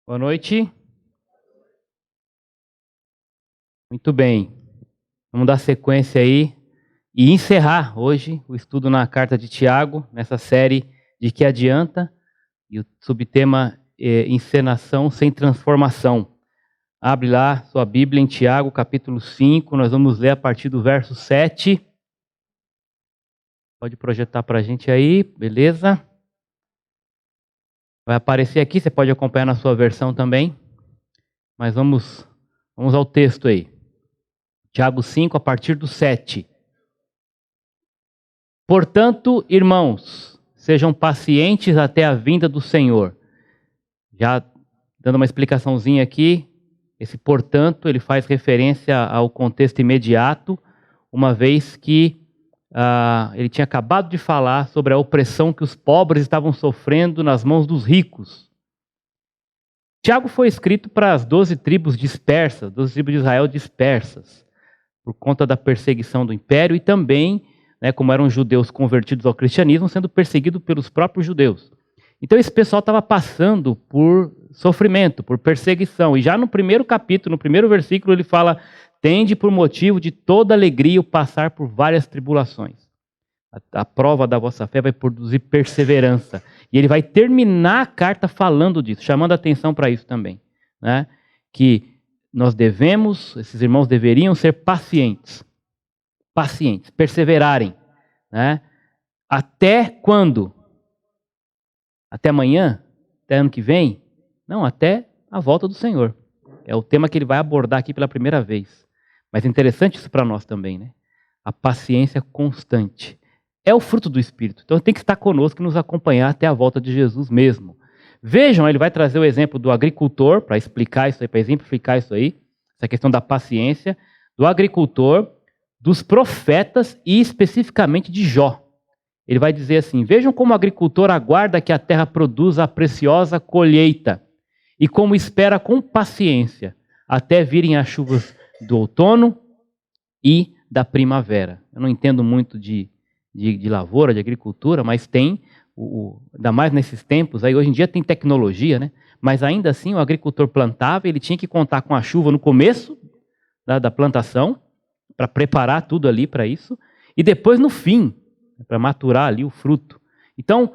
Boa noite. Muito bem. Vamos dar sequência aí e encerrar hoje o estudo na carta de Tiago, nessa série de Que Adianta, e o subtema é Encenação sem Transformação. Abre lá sua Bíblia em Tiago, capítulo 5, nós vamos ler a partir do verso 7. Pode projetar para a gente aí, beleza? Vai aparecer aqui, você pode acompanhar na sua versão também. Mas vamos ao texto aí. Tiago 5, a partir do 7. Portanto, irmãos, sejam pacientes até a vinda do Senhor. Já dando uma explicaçãozinha aqui, esse portanto, ele faz referência ao contexto imediato, uma vez que ele tinha acabado de falar sobre a opressão que os pobres estavam sofrendo nas mãos dos ricos. Tiago foi escrito para as 12 tribos dispersas, 12 tribos de Israel dispersas, por conta da perseguição do império e também, como eram judeus convertidos ao cristianismo, sendo perseguidos pelos próprios judeus. Então esse pessoal estava passando por sofrimento, por perseguição. E já no primeiro capítulo, no primeiro versículo, ele fala: tende por motivo de toda alegria o passar por várias tribulações. A prova da vossa fé vai produzir perseverança. E ele vai terminar a carta falando disso, chamando a atenção para isso também. Que nós esses irmãos deveriam ser pacientes, perseverarem. Até quando? Até amanhã? Até ano que vem? Não, até a volta do Senhor. É o tema que ele vai abordar aqui pela primeira vez. Mas é interessante isso para nós também, A paciência constante. É o fruto do Espírito. Então tem que estar conosco e nos acompanhar até a volta de Jesus mesmo. Vejam, ele vai trazer o exemplo do agricultor, para explicar isso aí, para exemplificar isso aí, essa questão da paciência, do agricultor, dos profetas e especificamente de Jó. Ele vai dizer assim: vejam como o agricultor aguarda que a terra produza a preciosa colheita e como espera com paciência até virem as chuvas do outono e da primavera. Eu não entendo muito de lavoura, de agricultura, mas tem, ainda mais nesses tempos, aí hoje em dia tem tecnologia, mas ainda assim o agricultor plantava, ele tinha que contar com a chuva no começo da plantação, para preparar tudo ali para isso, e depois no fim, para maturar ali o fruto. Então,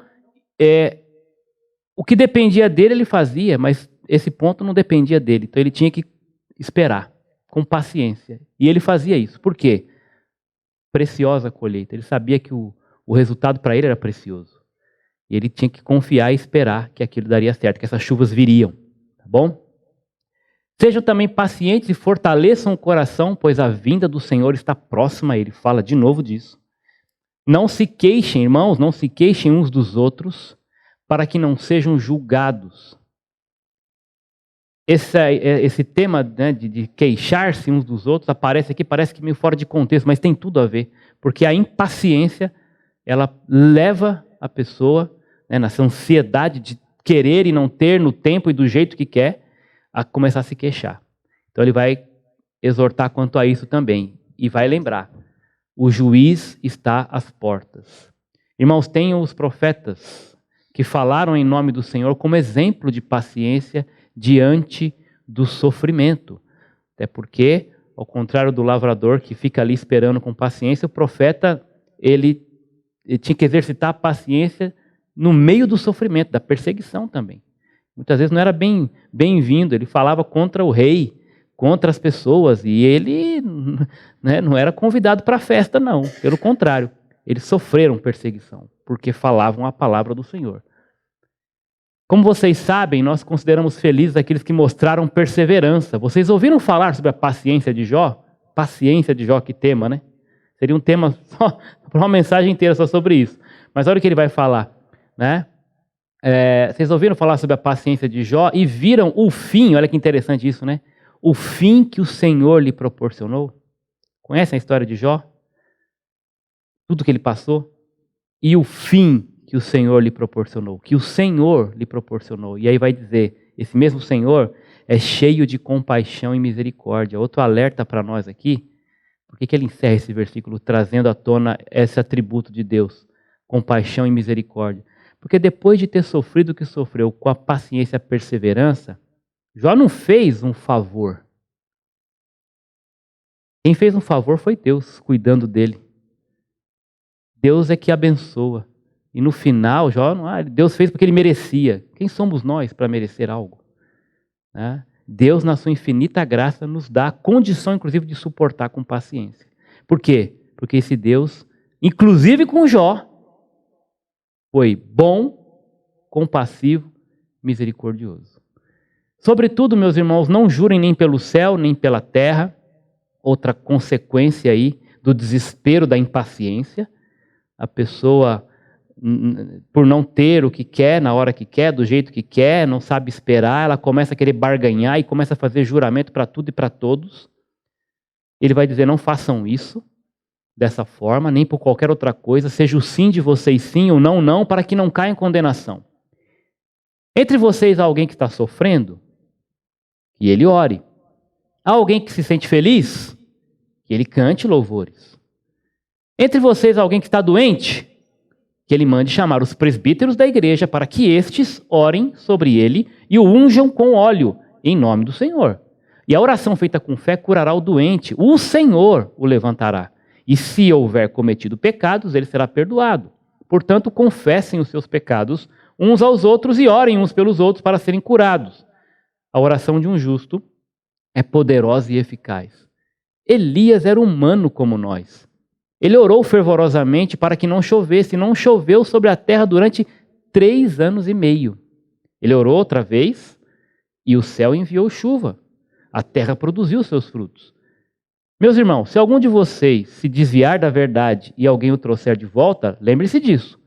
o que dependia dele ele fazia, mas esse ponto não dependia dele, então ele tinha que esperar, com paciência. E ele fazia isso. Por quê? Preciosa colheita. Ele sabia que o resultado para ele era precioso. E ele tinha que confiar e esperar que aquilo daria certo, que essas chuvas viriam. Tá bom? Sejam também pacientes e fortaleçam o coração, pois a vinda do Senhor está próxima. Ele fala de novo disso. Não se queixem, irmãos, não se queixem uns dos outros, para que não sejam julgados. Esse tema de queixar-se uns dos outros aparece aqui, parece que meio fora de contexto, mas tem tudo a ver, porque a impaciência, ela leva a pessoa, nessa ansiedade de querer e não ter no tempo e do jeito que quer, a começar a se queixar. Então ele vai exortar quanto a isso também, e vai lembrar: o juiz está às portas. Irmãos, tenham os profetas que falaram em nome do Senhor como exemplo de paciência diante do sofrimento. Até porque, ao contrário do lavrador que fica ali esperando com paciência, o profeta, ele tinha que exercitar a paciência no meio do sofrimento, da perseguição também. Muitas vezes não era bem-vindo, ele falava contra o rei, contra as pessoas, e ele não era convidado para a festa, não. Pelo contrário, eles sofreram perseguição, porque falavam a palavra do Senhor. Como vocês sabem, nós consideramos felizes aqueles que mostraram perseverança. Vocês ouviram falar sobre a paciência de Jó? Paciência de Jó, que tema, Seria um tema só, uma mensagem inteira só sobre isso. Mas olha o que ele vai falar, vocês ouviram falar sobre a paciência de Jó e viram o fim, olha que interessante isso, O fim que o Senhor lhe proporcionou. Conhecem a história de Jó? Tudo que ele passou? E o fim que o Senhor lhe proporcionou. Que o Senhor lhe proporcionou. E aí vai dizer, esse mesmo Senhor é cheio de compaixão e misericórdia. Outro alerta para nós aqui. Por que ele encerra esse versículo trazendo à tona esse atributo de Deus? Compaixão e misericórdia. Porque depois de ter sofrido o que sofreu com a paciência e a perseverança, Jó não fez um favor. Quem fez um favor foi Deus, cuidando dele. Deus é que abençoa. E no final, Jó, Deus fez porque ele merecia. Quem somos nós para merecer algo? Né? Deus, na sua infinita graça, nos dá a condição, inclusive, de suportar com paciência. Por quê? Porque esse Deus, inclusive com Jó, foi bom, compassivo, misericordioso. Sobretudo, meus irmãos, não jurem nem pelo céu, nem pela terra. Outra consequência aí do desespero, da impaciência. A pessoa, por não ter o que quer, na hora que quer, do jeito que quer, não sabe esperar, ela começa a querer barganhar e começa a fazer juramento para tudo e para todos. Ele vai dizer, não façam isso dessa forma, nem por qualquer outra coisa, seja o sim de vocês sim, o não, não, para que não caia em condenação. Entre vocês há alguém que está sofrendo, que ele ore. Há alguém que se sente feliz, que ele cante louvores. Entre vocês há alguém que está doente, que ele mande chamar os presbíteros da igreja para que estes orem sobre ele e o unjam com óleo, em nome do Senhor. E a oração feita com fé curará o doente, o Senhor o levantará. E se houver cometido pecados, ele será perdoado. Portanto, confessem os seus pecados uns aos outros e orem uns pelos outros para serem curados. A oração de um justo é poderosa e eficaz. Elias era humano como nós. Ele orou fervorosamente para que não chovesse, e não choveu sobre a terra durante 3 anos e meio. Ele orou outra vez, e o céu enviou chuva. A terra produziu seus frutos. Meus irmãos, se algum de vocês se desviar da verdade e alguém o trouxer de volta, lembre-se disso.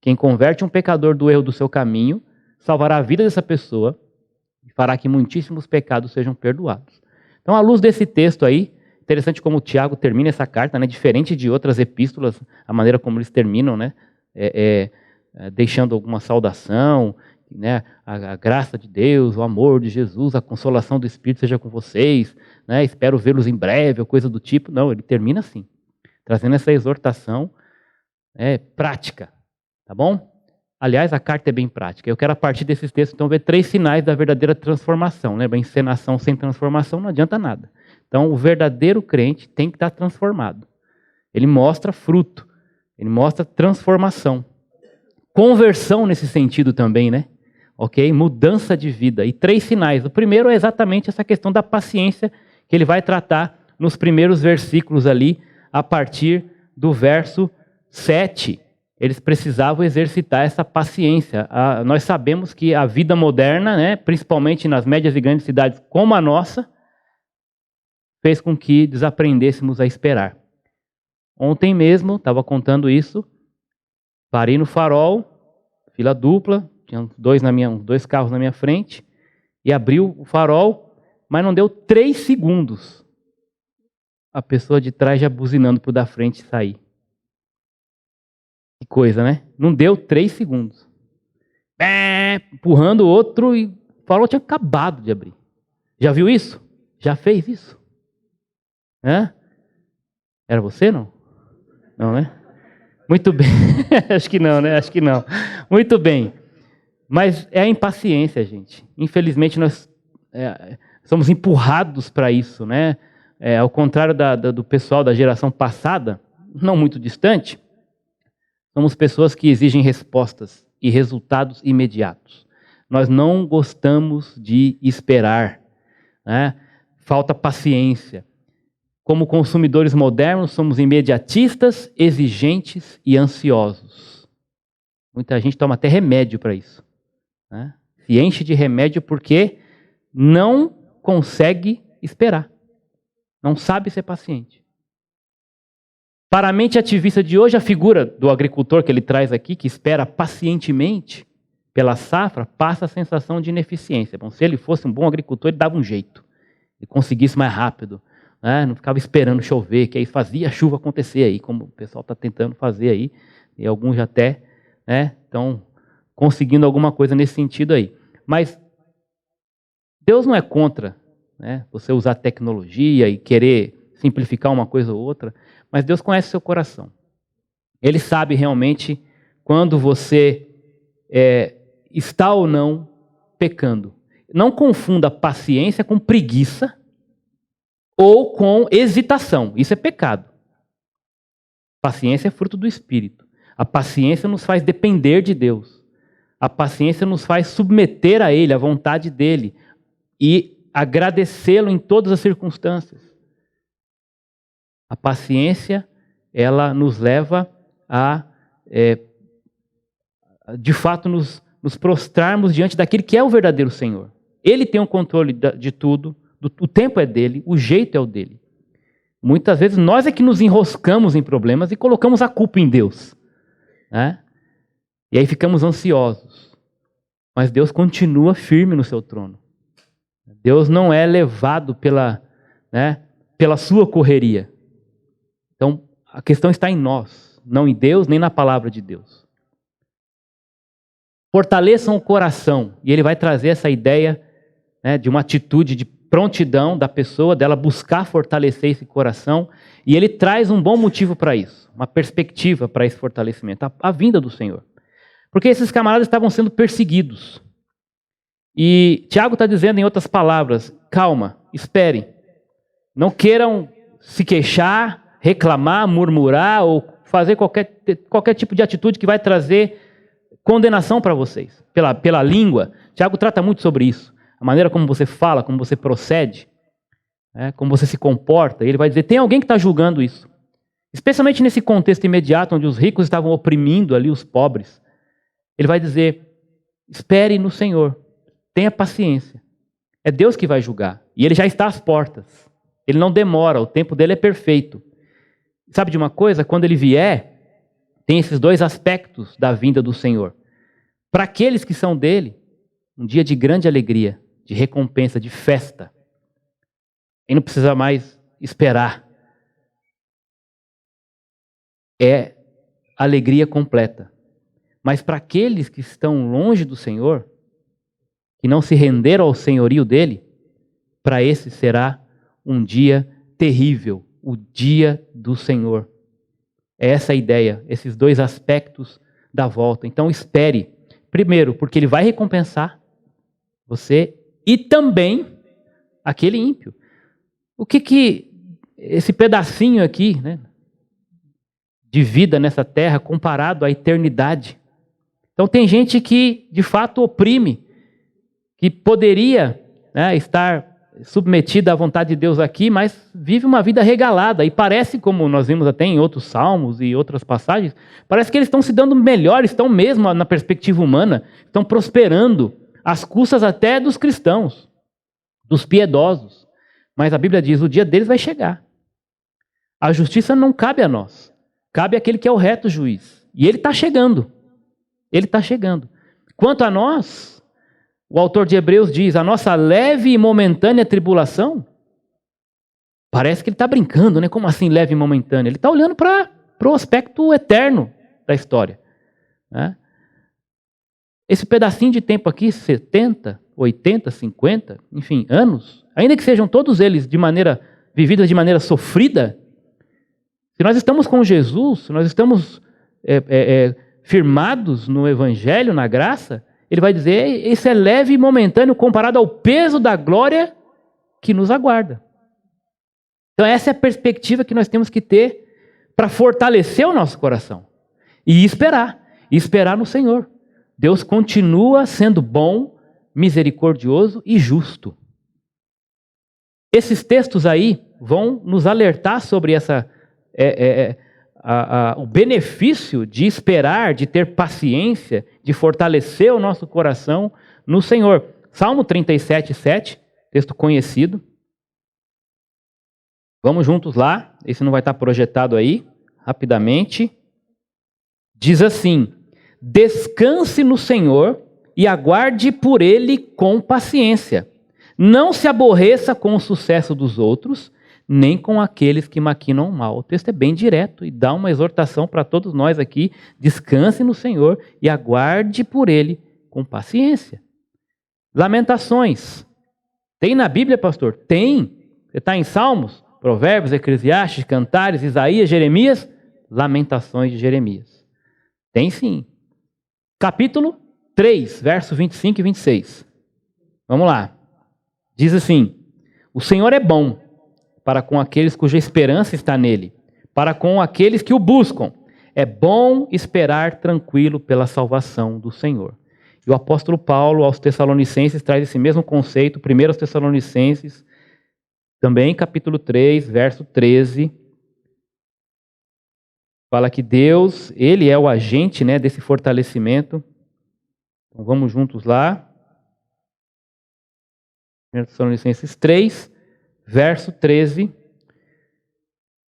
Quem converte um pecador do erro do seu caminho, salvará a vida dessa pessoa e fará que muitíssimos pecados sejam perdoados. Então, à luz desse texto aí, interessante como o Tiago termina essa carta, né? Diferente de outras epístolas, a maneira como eles terminam, né? Deixando alguma saudação, né? A graça de Deus, o amor de Jesus, a consolação do Espírito seja com vocês, né? Espero vê-los em breve, ou coisa do tipo. Não, ele termina assim, trazendo essa exortação prática, tá bom? Aliás, a carta é bem prática. Eu quero, a partir desses textos, então, ver 3 sinais da verdadeira transformação. Lembra? Encenação sem transformação não adianta nada. Então, o verdadeiro crente tem que estar transformado. Ele mostra fruto, ele mostra transformação. Conversão nesse sentido também, né? Ok? Mudança de vida. E 3 sinais. O primeiro é exatamente essa questão da paciência que ele vai tratar nos primeiros versículos ali, a partir do verso 7. Eles precisavam exercitar essa paciência. Nós sabemos que a vida moderna, né, principalmente nas médias e grandes cidades como a nossa, fez com que desaprendêssemos a esperar. Ontem mesmo, estava contando isso, parei no farol, fila dupla, tinha 2 carros na minha frente, e abriu o farol, mas não deu 3 segundos. A pessoa de trás já buzinando para o da frente sair. Que coisa, né? Não deu 3 segundos. Empurrando o outro e o farol tinha acabado de abrir. Já viu isso? Já fez isso? Hã? Era você, não? Não, né? Muito bem. Acho que não, né? Acho que não. Muito bem. Mas é a impaciência, gente. Infelizmente, nós somos empurrados para isso, né? Ao contrário do pessoal da geração passada, não muito distante, somos pessoas que exigem respostas e resultados imediatos. Nós não gostamos de esperar, né? Falta paciência. Como consumidores modernos, somos imediatistas, exigentes e ansiosos. Muita gente toma até remédio para isso, né? Se enche de remédio porque não consegue esperar. Não sabe ser paciente. Para a mente ativista de hoje, a figura do agricultor que ele traz aqui, que espera pacientemente pela safra, passa a sensação de ineficiência. Bom, se ele fosse um bom agricultor, ele dava um jeito. Ele conseguisse mais rápido. Não ficava esperando chover, que aí fazia a chuva acontecer aí, como o pessoal está tentando fazer aí, e alguns já até estão conseguindo alguma coisa nesse sentido aí. Mas Deus não é contra, né, você usar tecnologia e querer simplificar uma coisa ou outra, mas Deus conhece seu coração. Ele sabe realmente quando você está ou não pecando. Não confunda paciência com preguiça ou com hesitação. Isso é pecado. Paciência é fruto do Espírito. A paciência nos faz depender de Deus. A paciência nos faz submeter a Ele, à vontade dEle, e agradecê-lo em todas as circunstâncias. A paciência, ela nos leva a, de fato, nos prostrarmos diante daquele que é o verdadeiro Senhor. Ele tem o controle de tudo, o tempo é dele, o jeito é o dele. Muitas vezes nós é que nos enroscamos em problemas e colocamos a culpa em Deus, né? E aí ficamos ansiosos. Mas Deus continua firme no seu trono. Deus não é levado pela sua correria. Então, a questão está em nós, não em Deus, nem na palavra de Deus. Fortaleçam o coração. E ele vai trazer essa ideia, né, de uma atitude de prontidão da pessoa, dela buscar fortalecer esse coração. E ele traz um bom motivo para isso, uma perspectiva para esse fortalecimento, a vinda do Senhor. Porque esses camaradas estavam sendo perseguidos. E Tiago está dizendo em outras palavras, calma, esperem. Não queiram se queixar, reclamar, murmurar ou fazer qualquer tipo de atitude que vai trazer condenação para vocês, pela língua. Tiago trata muito sobre isso. A maneira como você fala, como você procede, como você se comporta. Ele vai dizer, tem alguém que está julgando isso. Especialmente nesse contexto imediato, onde os ricos estavam oprimindo ali os pobres. Ele vai dizer, espere no Senhor, tenha paciência. É Deus que vai julgar. E Ele já está às portas. Ele não demora, o tempo dele é perfeito. Sabe de uma coisa? Quando Ele vier, tem esses dois aspectos da vinda do Senhor. Para aqueles que são dele, um dia de grande alegria, de recompensa, de festa. E não precisa mais esperar. É alegria completa. Mas para aqueles que estão longe do Senhor, que não se renderam ao senhorio dele, para esse será um dia terrível, o dia do Senhor. É essa a ideia, esses dois aspectos da volta. Então espere, primeiro, porque ele vai recompensar você e também aquele ímpio. O que esse pedacinho aqui, né, de vida nessa terra comparado à eternidade? Então tem gente que de fato oprime, que poderia, né, estar submetida à vontade de Deus aqui, mas vive uma vida regalada. E parece, como nós vimos até em outros salmos e outras passagens, parece que eles estão se dando melhor, estão mesmo na perspectiva humana, estão prosperando, às custas até dos cristãos, dos piedosos. Mas a Bíblia diz, o dia deles vai chegar. A justiça não cabe a nós, cabe àquele que é o reto juiz. E ele está chegando. Ele está chegando. Quanto a nós, o autor de Hebreus diz, a nossa leve e momentânea tribulação, parece que ele está brincando, né? Como assim leve e momentânea? Ele está olhando para o aspecto eterno da história, né? Esse pedacinho de tempo aqui, 70, 80, 50, enfim, anos, ainda que sejam todos eles vividos de maneira sofrida, se nós estamos com Jesus, se nós estamos firmados no Evangelho, na graça, ele vai dizer, isso é leve e momentâneo comparado ao peso da glória que nos aguarda. Então essa é a perspectiva que nós temos que ter para fortalecer o nosso coração. E esperar no Senhor. Deus continua sendo bom, misericordioso e justo. Esses textos aí vão nos alertar sobre o benefício de esperar, de ter paciência, de fortalecer o nosso coração no Senhor. Salmo 37:7, texto conhecido. Vamos juntos lá, esse não vai estar projetado aí, rapidamente. Diz assim, descanse no Senhor e aguarde por Ele com paciência. Não se aborreça com o sucesso dos outros, nem com aqueles que maquinam mal. O texto é bem direto e dá uma exortação para todos nós aqui. Descanse no Senhor e aguarde por Ele com paciência. Lamentações. Tem na Bíblia, pastor? Tem. Você está em Salmos, Provérbios, Eclesiastes, Cantares, Isaías, Jeremias? Lamentações de Jeremias. Tem sim. Capítulo 3, verso 25 e 26. Vamos lá. Diz assim: o Senhor é bom para com aqueles cuja esperança está nele, para com aqueles que o buscam. É bom esperar tranquilo pela salvação do Senhor. E o apóstolo Paulo aos Tessalonicenses traz esse mesmo conceito, 1 aos Tessalonicenses, também capítulo 3, verso 13. Fala que Deus, Ele é o agente, né, desse fortalecimento. Então vamos juntos lá. 1 Tessalonicenses 3, verso 13.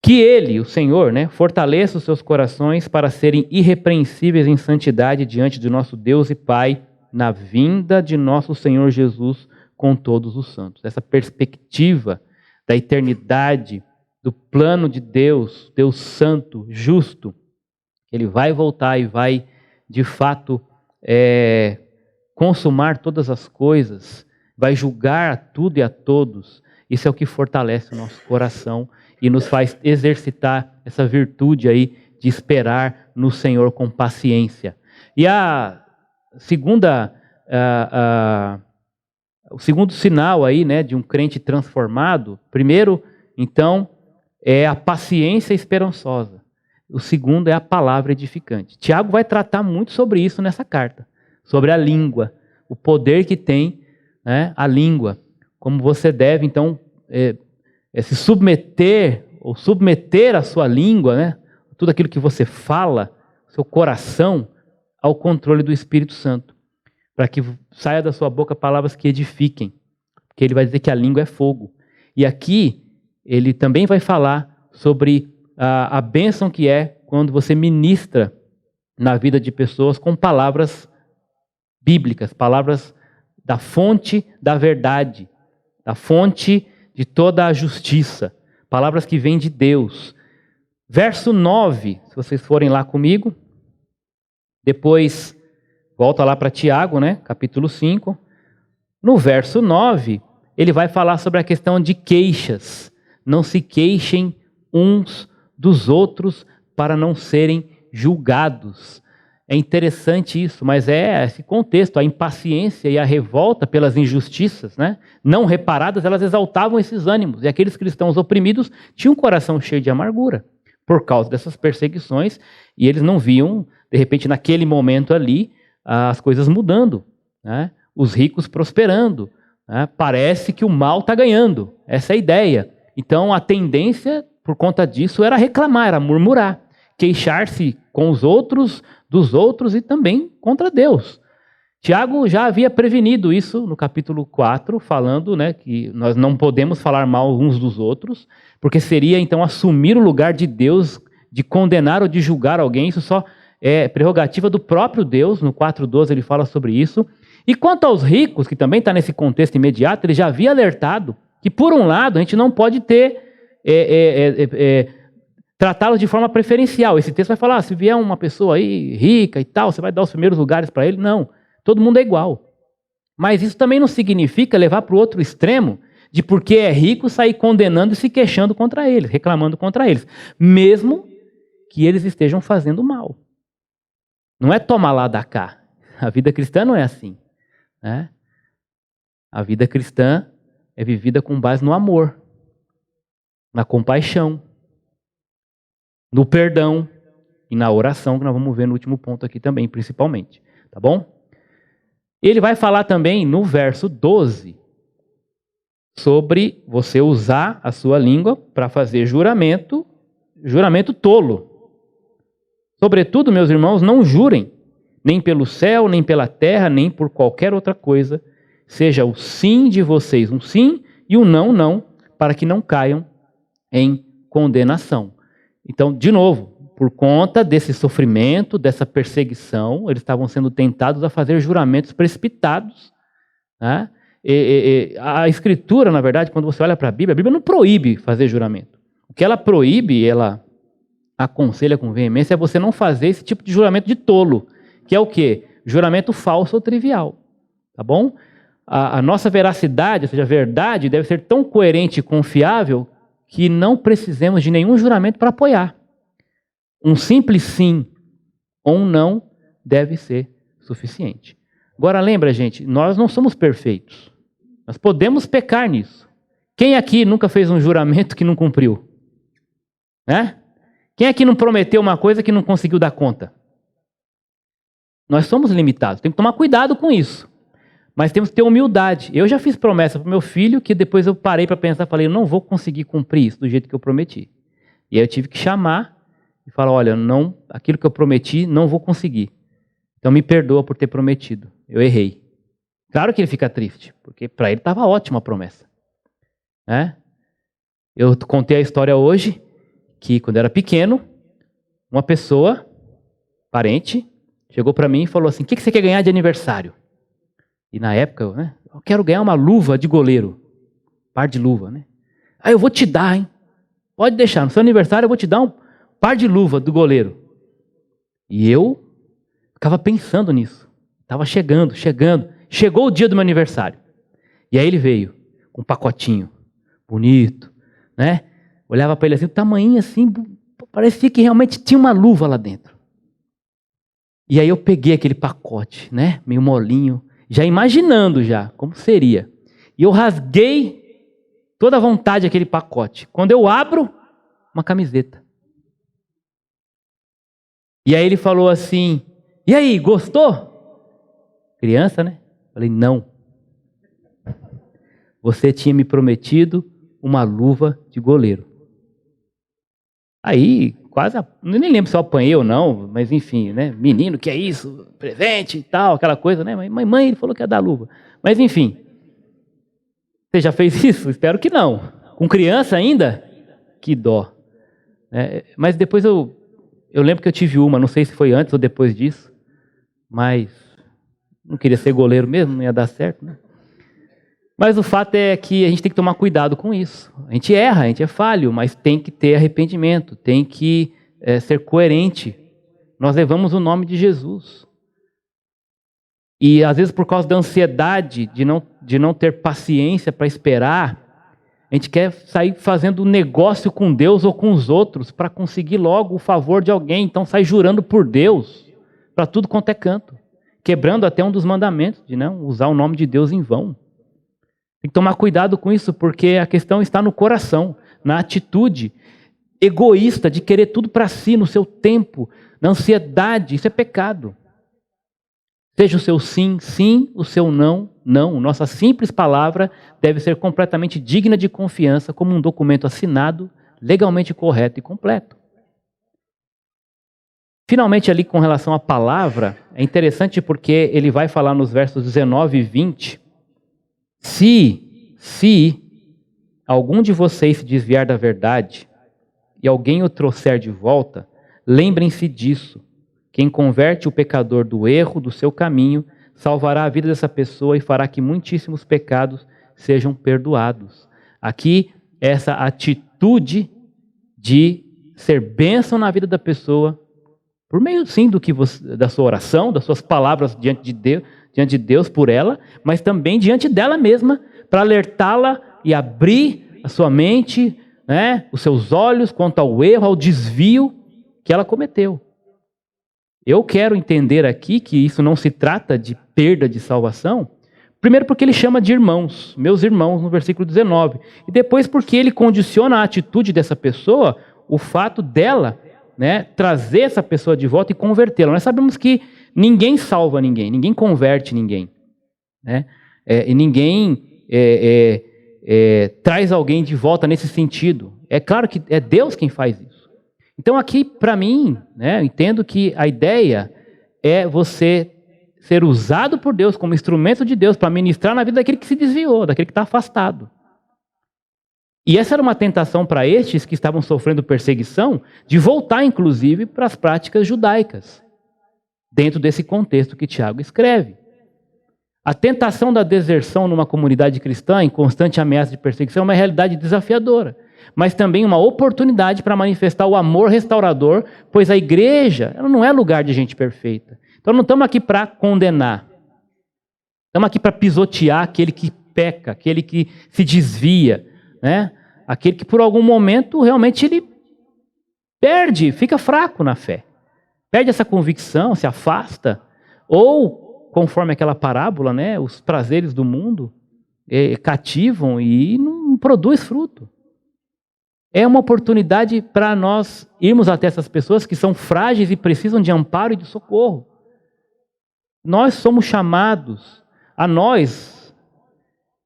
Que Ele, o Senhor, né, fortaleça os seus corações para serem irrepreensíveis em santidade diante de nosso Deus e Pai, na vinda de nosso Senhor Jesus com todos os santos. Essa perspectiva da eternidade, do plano de Deus, Deus santo, justo, Ele vai voltar e vai, de fato, consumar todas as coisas, vai julgar a tudo e a todos. Isso é o que fortalece o nosso coração e nos faz exercitar essa virtude aí de esperar no Senhor com paciência. E o segundo sinal aí, né, de um crente transformado, primeiro, então, é a paciência esperançosa. O segundo é a palavra edificante. Tiago vai tratar muito sobre isso nessa carta, sobre a língua, o poder que tem, né, a língua, como você deve, então, se submeter, ou submeter a sua língua, né, tudo aquilo que você fala, seu coração, ao controle do Espírito Santo, para que saia da sua boca palavras que edifiquem, porque ele vai dizer que a língua é fogo. E aqui, ele também vai falar sobre a bênção que é quando você ministra na vida de pessoas com palavras bíblicas, palavras da fonte da verdade, da fonte de toda a justiça, palavras que vêm de Deus. Verso 9, se vocês forem lá comigo, depois volta lá para Tiago, né, capítulo 5. No verso 9, ele vai falar sobre a questão de queixas. Não se queixem uns dos outros para não serem julgados. É interessante isso, mas é esse contexto, a impaciência e a revolta pelas injustiças, né, não reparadas, elas exaltavam esses ânimos. E aqueles cristãos oprimidos tinham um coração cheio de amargura por causa dessas perseguições, e eles não viam, de repente, naquele momento ali, as coisas mudando, né, os ricos prosperando, né, parece que o mal está ganhando, essa é a ideia. Então a tendência, por conta disso, era reclamar, era murmurar, queixar-se com os outros, dos outros e também contra Deus. Tiago já havia prevenido isso no capítulo 4, falando, né, que nós não podemos falar mal uns dos outros, porque seria então assumir o lugar de Deus, de condenar ou de julgar alguém. Isso só é prerrogativa do próprio Deus. No 4:12 ele fala sobre isso. E quanto aos ricos, que também está nesse contexto imediato, ele já havia alertado que, por um lado, a gente não pode tratá-los de forma preferencial. Esse texto vai falar, se vier uma pessoa aí rica e tal, você vai dar os primeiros lugares para ele. Não, todo mundo é igual. Mas isso também não significa levar para o outro extremo de porque é rico sair condenando e se queixando contra eles, reclamando contra eles, mesmo que eles estejam fazendo mal. Não é tomar lá da cá. A vida cristã não é assim, né? A vida cristã é vivida com base no amor, na compaixão, no perdão e na oração, que nós vamos ver no último ponto aqui também, principalmente. Tá bom? Ele vai falar também no verso 12 sobre você usar a sua língua para fazer juramento tolo. Sobretudo, meus irmãos, não jurem, nem pelo céu, nem pela terra, nem por qualquer outra coisa. Seja o sim de vocês um sim e o não, não, para que não caiam em condenação. Então, de novo, por conta desse sofrimento, dessa perseguição, eles estavam sendo tentados a fazer juramentos precipitados, né? A Escritura, na verdade, quando você olha para a Bíblia não proíbe fazer juramento. O que ela proíbe, ela aconselha com veemência, é você não fazer esse tipo de juramento de tolo, que é o quê? Juramento falso ou trivial. Tá bom? A nossa veracidade, ou seja, a verdade, deve ser tão coerente e confiável que não precisemos de nenhum juramento para apoiar. Um simples sim ou um não deve ser suficiente. Agora lembra, gente, nós não somos perfeitos. Nós podemos pecar nisso. Quem aqui nunca fez um juramento que não cumpriu? Né? Quem aqui não prometeu uma coisa que não conseguiu dar conta? Nós somos limitados, tem que tomar cuidado com isso. Mas temos que ter humildade. Eu já fiz promessa para o meu filho que depois eu parei para pensar, falei, eu não vou conseguir cumprir isso do jeito que eu prometi. E aí eu tive que chamar e falar, olha, não, aquilo que eu prometi não vou conseguir. Então me perdoa por ter prometido, eu errei. Claro que ele fica triste, porque para ele estava ótima a promessa. Né? Eu contei a história hoje, que quando eu era pequeno, uma pessoa, parente, chegou para mim e falou assim, o que você quer ganhar de aniversário? E na época, né, eu quero ganhar uma luva de goleiro, par de luva, né? Ah, eu vou te dar, hein? Pode deixar, no seu aniversário eu vou te dar um par de luva do goleiro. E eu ficava pensando nisso. Estava chegando. Chegou o dia do meu aniversário. E aí ele veio com um pacotinho bonito, né? Olhava para ele assim, o tamanho assim, parecia que realmente tinha uma luva lá dentro. E aí eu peguei aquele pacote, né? Meio molinho, já imaginando já como seria. E eu rasguei toda a vontade aquele pacote. Quando eu abro, uma camiseta. E aí ele falou assim, e aí, gostou? Criança, né? Falei, não. Você tinha me prometido uma luva de goleiro. Aí, quase, nem lembro se eu apanhei ou não, mas enfim, né? Menino, que é isso? Presente e tal, aquela coisa, né? Mãe, ele falou que ia dar luva. Mas enfim, você já fez isso? Espero que não. Com criança ainda? Que dó. Mas depois eu lembro que eu tive uma, não sei se foi antes ou depois disso, mas não queria ser goleiro mesmo, não ia dar certo, né? Mas o fato é que a gente tem que tomar cuidado com isso. A gente erra, a gente é falho, mas tem que ter arrependimento, tem que ser coerente. Nós levamos o nome de Jesus. E às vezes por causa da ansiedade de não ter paciência para esperar, a gente quer sair fazendo negócio com Deus ou com os outros para conseguir logo o favor de alguém. Então sai jurando por Deus para tudo quanto é canto. Quebrando até um dos mandamentos de não usar o nome de Deus em vão. Tem que tomar cuidado com isso, porque a questão está no coração, na atitude egoísta de querer tudo para si, no seu tempo, na ansiedade. Isso é pecado. Seja o seu sim, sim, o seu não, não. Nossa simples palavra deve ser completamente digna de confiança, como um documento assinado, legalmente correto e completo. Finalmente, ali com relação à palavra, é interessante porque ele vai falar nos versos 19 e 20, se algum de vocês se desviar da verdade e alguém o trouxer de volta, lembrem-se disso. Quem converte o pecador do erro do seu caminho, salvará a vida dessa pessoa e fará que muitíssimos pecados sejam perdoados. Aqui, essa atitude de ser bênção na vida da pessoa, por meio, sim, da sua oração, das suas palavras diante de Deus por ela, mas também diante dela mesma, para alertá-la e abrir a sua mente, né, os seus olhos quanto ao erro, ao desvio que ela cometeu. Eu quero entender aqui que isso não se trata de perda de salvação, primeiro porque ele chama de irmãos, meus irmãos, no versículo 19, e depois porque ele condiciona a atitude dessa pessoa, o fato dela, né, trazer essa pessoa de volta e convertê-la. Nós sabemos que ninguém salva ninguém, ninguém converte ninguém, né? E ninguém traz alguém de volta nesse sentido. É claro que é Deus quem faz isso. Então aqui, para mim, né, eu entendo que a ideia é você ser usado por Deus como instrumento de Deus para ministrar na vida daquele que se desviou, daquele que está afastado. E essa era uma tentação para estes que estavam sofrendo perseguição, de voltar, inclusive, para as práticas judaicas, dentro desse contexto que Tiago escreve. A tentação da deserção numa comunidade cristã, em constante ameaça de perseguição, é uma realidade desafiadora, mas também uma oportunidade para manifestar o amor restaurador, pois a igreja ela não é lugar de gente perfeita. Então não estamos aqui para condenar, estamos aqui para pisotear aquele que peca, aquele que se desvia, né? Aquele que por algum momento realmente ele perde, fica fraco na fé. Perde essa convicção, se afasta. Ou, conforme aquela parábola, né, os prazeres do mundo, cativam e não produz fruto. É uma oportunidade para nós irmos até essas pessoas que são frágeis e precisam de amparo e de socorro. Nós somos chamados, a nós,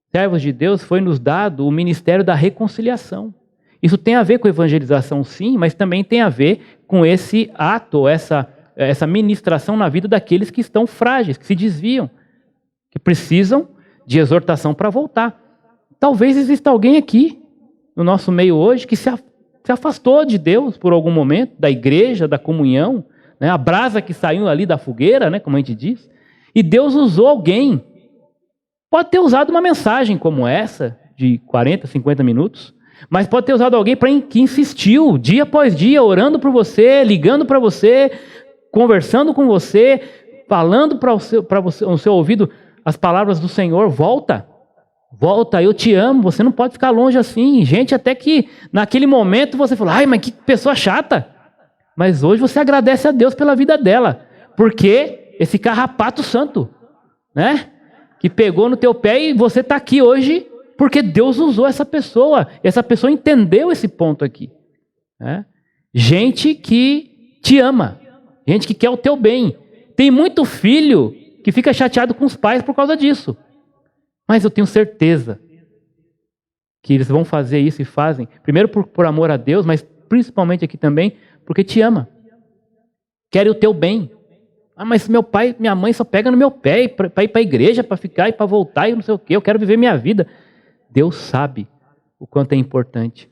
servos de Deus, foi nos dado o ministério da reconciliação. Isso tem a ver com evangelização, sim, mas também tem a ver com esse ato, essa ministração na vida daqueles que estão frágeis, que se desviam, que precisam de exortação para voltar. Talvez exista alguém aqui, no nosso meio hoje, que se afastou de Deus por algum momento, da igreja, da comunhão, né? A brasa que saiu ali da fogueira, né? Como a gente diz, e Deus usou alguém. Pode ter usado uma mensagem como essa, de 40, 50 minutos, mas pode ter usado alguém que insistiu, dia após dia, orando por você, ligando para você, conversando com você, falando para o seu ouvido as palavras do Senhor. Volta, eu te amo, você não pode ficar longe assim. Gente, até que naquele momento você falou, ai, mas que pessoa chata. Mas hoje você agradece a Deus pela vida dela, porque esse carrapato santo, né, que pegou no teu pé e você está aqui hoje, porque Deus usou essa pessoa entendeu esse ponto aqui. Né? Gente que te ama, gente que quer o teu bem. Tem muito filho que fica chateado com os pais por causa disso. Mas eu tenho certeza que eles vão fazer isso e fazem, primeiro por amor a Deus, mas principalmente aqui também, porque te ama. Querem o teu bem. Ah, mas meu pai, minha mãe só pega no meu pé para ir para a igreja, para ficar e para voltar e não sei o quê. Eu quero viver minha vida. Deus sabe o quanto é importante.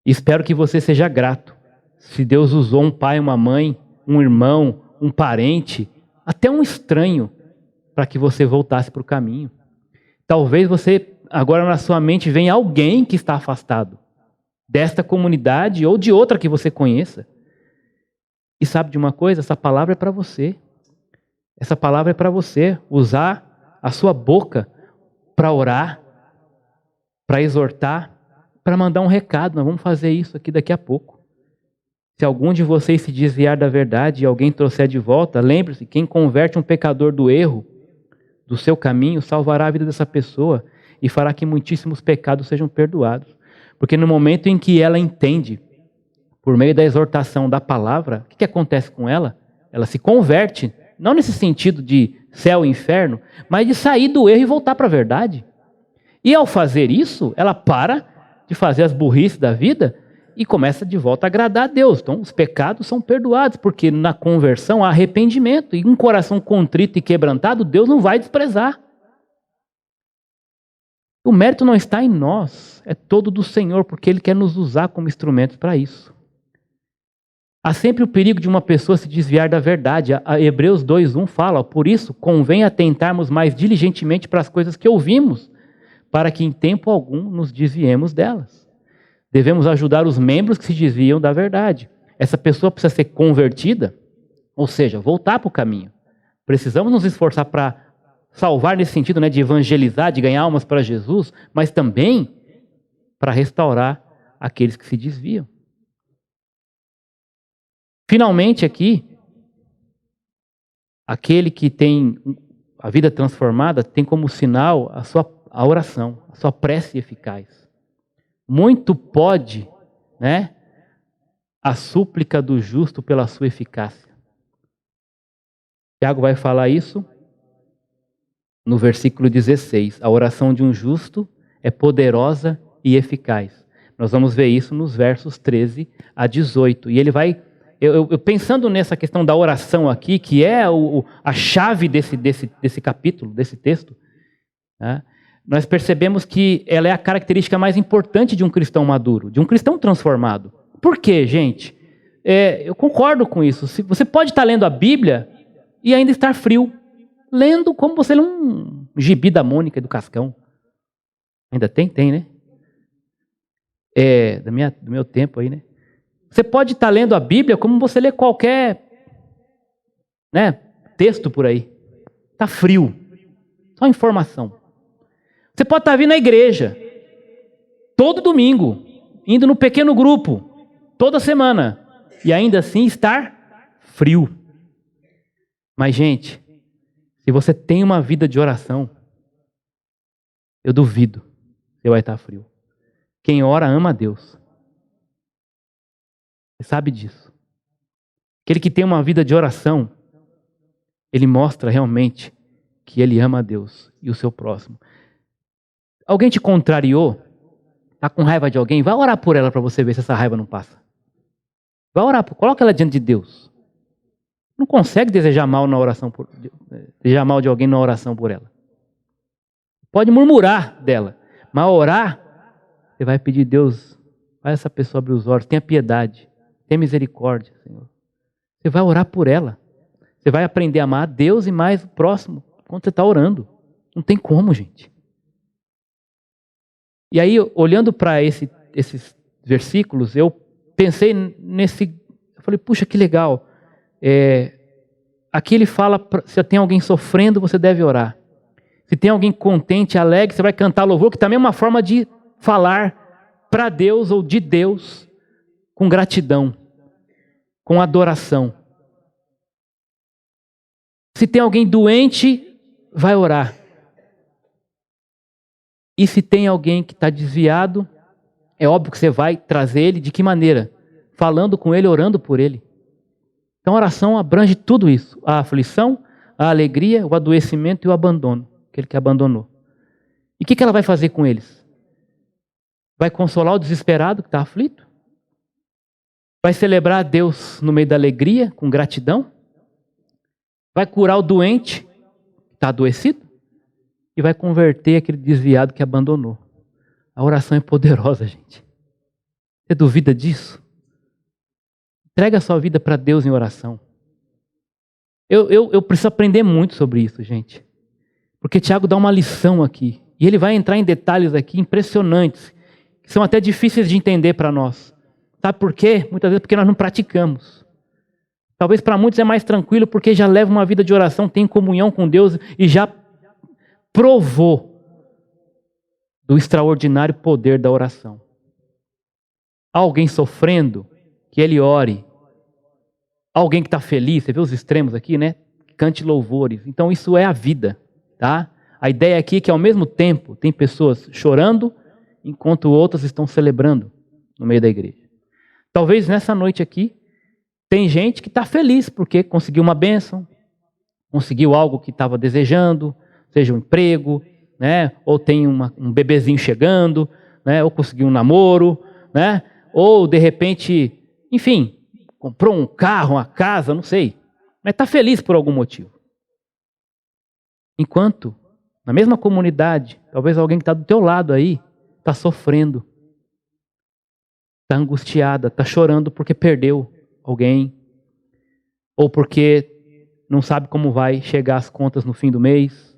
Espero que você seja grato. Se Deus usou um pai, uma mãe, um irmão, um parente, até um estranho, para que você voltasse para o caminho. Talvez você, agora na sua mente, venha alguém que está afastado desta comunidade ou de outra que você conheça. E sabe de uma coisa? Essa palavra é para você. Essa palavra é para você usar a sua boca para orar, para exortar, para mandar um recado. Nós vamos fazer isso aqui daqui a pouco. Se algum de vocês se desviar da verdade e alguém trouxer de volta, lembre-se, quem converte um pecador do erro, do seu caminho, salvará a vida dessa pessoa e fará que muitíssimos pecados sejam perdoados. Porque no momento em que ela entende, por meio da exortação da palavra, o que acontece com ela? Ela se converte, não nesse sentido de céu e inferno, mas de sair do erro e voltar para a verdade. E ao fazer isso, ela para de fazer as burrices da vida e começa de volta a agradar a Deus. Então, os pecados são perdoados, porque na conversão há arrependimento. E um coração contrito e quebrantado, Deus não vai desprezar. O mérito não está em nós, é todo do Senhor, porque Ele quer nos usar como instrumentos para isso. Há sempre o perigo de uma pessoa se desviar da verdade. A Hebreus 2:1 fala, por isso convém atentarmos mais diligentemente para as coisas que ouvimos, para que em tempo algum nos desviemos delas. Devemos ajudar os membros que se desviam da verdade. Essa pessoa precisa ser convertida, ou seja, voltar para o caminho. Precisamos nos esforçar para salvar nesse sentido, né, de evangelizar, de ganhar almas para Jesus, mas também para restaurar aqueles que se desviam. Finalmente aqui, aquele que tem a vida transformada tem como sinal a oração, a sua prece eficaz. Muito pode, né, a súplica do justo pela sua eficácia. Tiago vai falar isso no versículo 16. A oração de um justo é poderosa e eficaz. Nós vamos ver isso nos versos 13 a 18. E ele vai, eu pensando nessa questão da oração aqui, que é a chave desse capítulo, desse texto, né? Nós percebemos que ela é a característica mais importante de um cristão maduro, de um cristão transformado. Por quê, gente? Eu concordo com isso. Você pode estar lendo a Bíblia e ainda estar frio. Lendo como você lê um gibi da Mônica e do Cascão. Ainda tem? Tem, né? Do meu tempo aí, né? Você pode estar lendo a Bíblia como você lê qualquer, né, texto por aí. Está frio. Só informação. Você pode estar vindo na igreja, todo domingo, indo no pequeno grupo, toda semana, e ainda assim estar frio. Mas, gente, se você tem uma vida de oração, eu duvido que você vai estar frio. Quem ora ama a Deus. Você sabe disso. Aquele que tem uma vida de oração, ele mostra realmente que ele ama a Deus e o seu próximo. Alguém te contrariou? Está com raiva de alguém? Vai orar por ela para você ver se essa raiva não passa. Vai orar, coloca ela diante de Deus. Não consegue desejar mal desejar mal de alguém na oração por ela. Pode murmurar dela, mas orar, você vai pedir, Deus, faz essa pessoa abrir os olhos, tenha piedade, tenha misericórdia, Senhor. Você vai orar por ela. Você vai aprender a amar a Deus e mais o próximo quando você está orando. Não tem como, gente. E aí, olhando para esses versículos, eu pensei eu falei, puxa, que legal. Aqui ele fala, se tem alguém sofrendo, você deve orar. Se tem alguém contente, alegre, você vai cantar louvor, que também é uma forma de falar para Deus ou de Deus com gratidão, com adoração. Se tem alguém doente, vai orar. E se tem alguém que está desviado, é óbvio que você vai trazer ele de que maneira? Falando com ele, orando por ele. Então a oração abrange tudo isso. A aflição, a alegria, o adoecimento e o abandono. Aquele que abandonou. E o que ela vai fazer com eles? Vai consolar o desesperado que está aflito? Vai celebrar a Deus no meio da alegria, com gratidão? Vai curar o doente que está adoecido? E vai converter aquele desviado que abandonou. A oração é poderosa, gente. Você duvida disso? Entrega a sua vida para Deus em oração. Eu preciso aprender muito sobre isso, gente. Porque Tiago dá uma lição aqui. E ele vai entrar em detalhes aqui impressionantes, que são até difíceis de entender para nós. Sabe por quê? Muitas vezes porque nós não praticamos. Talvez para muitos é mais tranquilo porque já leva uma vida de oração, tem comunhão com Deus e já provou do extraordinário poder da oração. Há alguém sofrendo, que ele ore. Há alguém que está feliz, você vê os extremos aqui, né? Cante louvores. Então isso é a vida, tá? A ideia aqui é que ao mesmo tempo tem pessoas chorando, enquanto outras estão celebrando no meio da igreja. Talvez nessa noite aqui, tem gente que está feliz porque conseguiu uma bênção, conseguiu algo que estava desejando, seja um emprego, né? Ou tem um bebezinho chegando, né? Ou conseguiu um namoro, né? Ou de repente, enfim, comprou um carro, uma casa, não sei. Mas está feliz por algum motivo. Enquanto, na mesma comunidade, talvez alguém que está do teu lado aí, está sofrendo. Está angustiada, está chorando porque perdeu alguém. Ou porque não sabe como vai chegar as contas no fim do mês.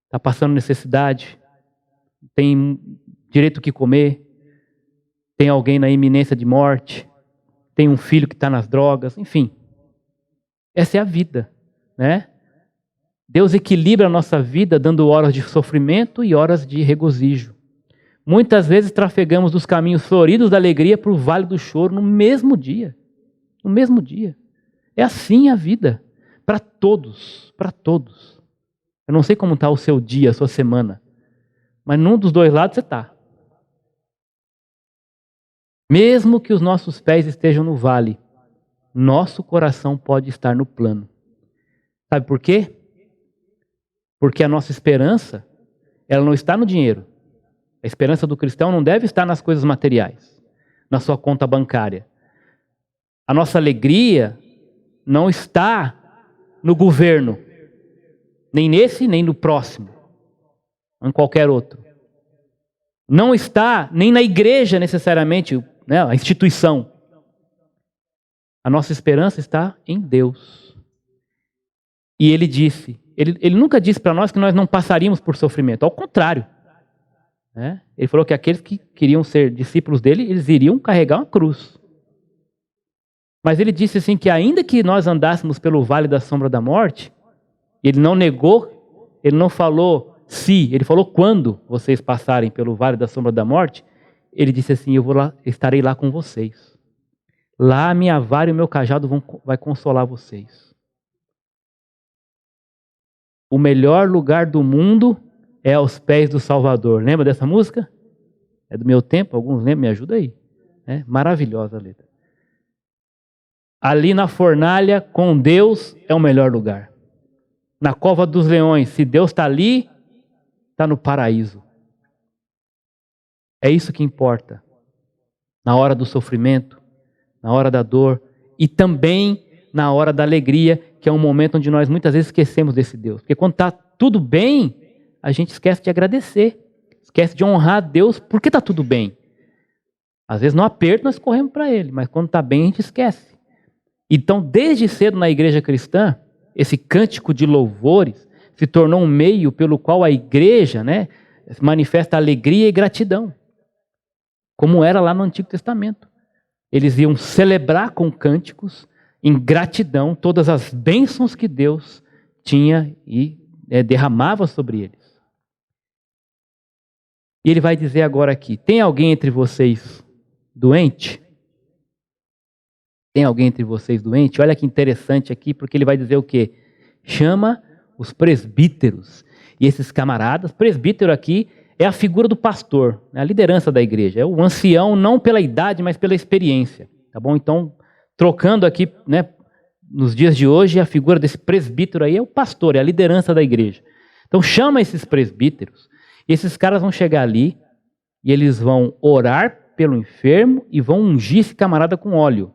Está passando necessidade. Tem direito ao que comer. Tem alguém na iminência de morte. Tem um filho que está nas drogas. Enfim. Essa é a vida, né? Deus equilibra a nossa vida dando horas de sofrimento e horas de regozijo. Muitas vezes trafegamos dos caminhos floridos da alegria para o vale do choro no mesmo dia. No mesmo dia. É assim a vida. Para todos. Para todos. Eu não sei como está o seu dia, a sua semana. Mas num dos dois lados você está. Mesmo que os nossos pés estejam no vale, nosso coração pode estar no plano. Sabe por quê? Porque a nossa esperança, ela não está no dinheiro. A esperança do cristão não deve estar nas coisas materiais, na sua conta bancária. A nossa alegria não está no governo, nem nesse, nem no próximo, ou em qualquer outro. Não está nem na igreja necessariamente, né, a instituição. A nossa esperança está em Deus. E ele disse, ele nunca disse para nós que nós não passaríamos por sofrimento, ao contrário. Né? Ele falou que aqueles que queriam ser discípulos dele, eles iriam carregar uma cruz. Mas ele disse assim que ainda que nós andássemos pelo vale da sombra da morte, ele não negou, ele não falou se, ele falou quando vocês passarem pelo vale da sombra da morte, ele disse assim, estarei lá com vocês. Lá a minha vara e o meu cajado vai consolar vocês. O melhor lugar do mundo é aos pés do Salvador. Lembra dessa música? É do meu tempo, alguns lembram, me ajuda aí. É maravilhosa a letra. Ali na fornalha, com Deus, é o melhor lugar. Na cova dos leões, se Deus está ali, está no paraíso. É isso que importa. Na hora do sofrimento, na hora da dor e também na hora da alegria, que é um momento onde nós muitas vezes esquecemos desse Deus. Porque quando está tudo bem, a gente esquece de agradecer, esquece de honrar a Deus porque está tudo bem. Às vezes no aperto nós corremos para Ele, mas quando está bem a gente esquece. Então, desde cedo na igreja cristã, esse cântico de louvores se tornou um meio pelo qual a igreja, né, manifesta alegria e gratidão, como era lá no Antigo Testamento. Eles iam celebrar com cânticos, em gratidão, todas as bênçãos que Deus tinha e derramava sobre eles. E ele vai dizer agora aqui, tem alguém entre vocês doente? Tem alguém entre vocês doente? Olha que interessante aqui, porque ele vai dizer o quê? Chama os presbíteros. E esses camaradas, presbítero aqui é a figura do pastor, a liderança da igreja. É o ancião, não pela idade, mas pela experiência. Tá bom? Então, trocando aqui, né, nos dias de hoje, a figura desse presbítero aí é o pastor, é a liderança da igreja. Então, chama esses presbíteros. E esses caras vão chegar ali e eles vão orar pelo enfermo e vão ungir esse camarada com óleo.